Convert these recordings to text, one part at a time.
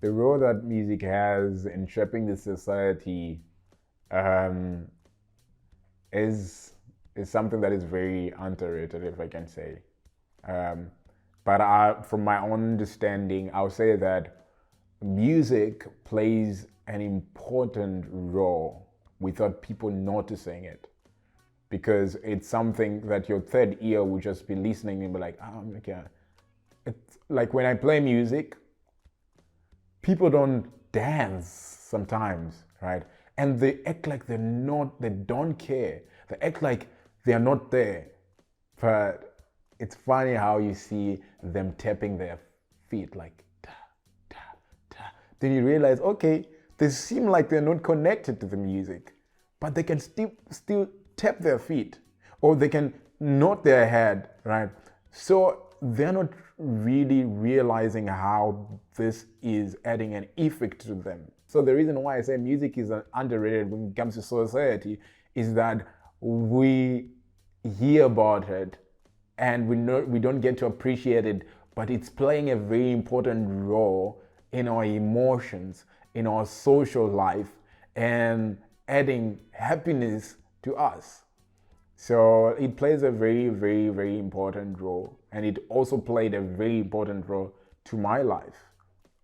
the role that music has in shaping the society um, is something that is very underrated, if I can say. Um, but from my own understanding, I'll say that music plays an important role without people noticing it, because it's something that your third ear will just be listening and be like, oh, okay. It's like when I play music, people don't dance sometimes, right? And they act like they don't care. They act like they're not there. But it's funny how you see them tapping their feet like ta, ta, ta. Then you realize, okay, they seem like they're not connected to the music, but they can still tap their feet, or they can nod their head, right? So they're not really realizing how this is adding an effect to them. So the reason why I say music is underrated when it comes to society is that we hear about it and we don't get to appreciate it, but it's playing a very important role in our emotions, in our social life, and adding happiness to us. So it plays a very, very, very important role. And it also played a very important role to my life.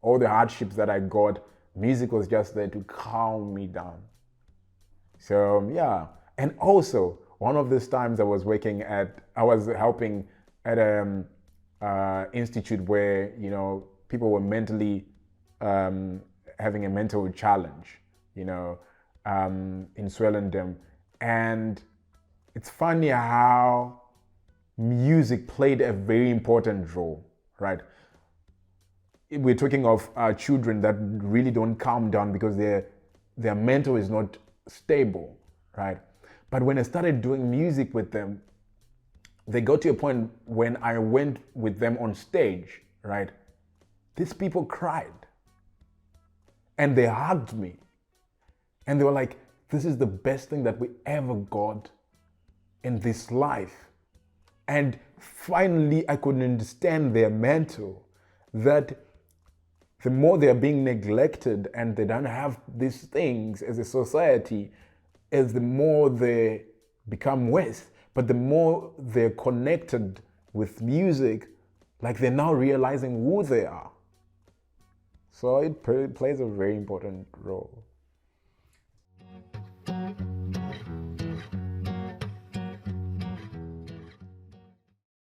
All the hardships that I got, music was just there to calm me down. So yeah. And also, one of these times I was helping at an institute where, people were mentally having a mental challenge, in Swellendam. And it's funny how music played a very important role, right? We're talking of children that really don't calm down because their mental is not stable, right? But when I started doing music with them, they got to a point when I went with them on stage, right? These people cried and they hugged me and they were like, this is the best thing that we ever got in this life. And finally, I could understand their mental, that the more they are being neglected and they don't have these things as a society, as the more they become worse, but the more they're connected with music, like they're now realizing who they are. So it plays a very important role.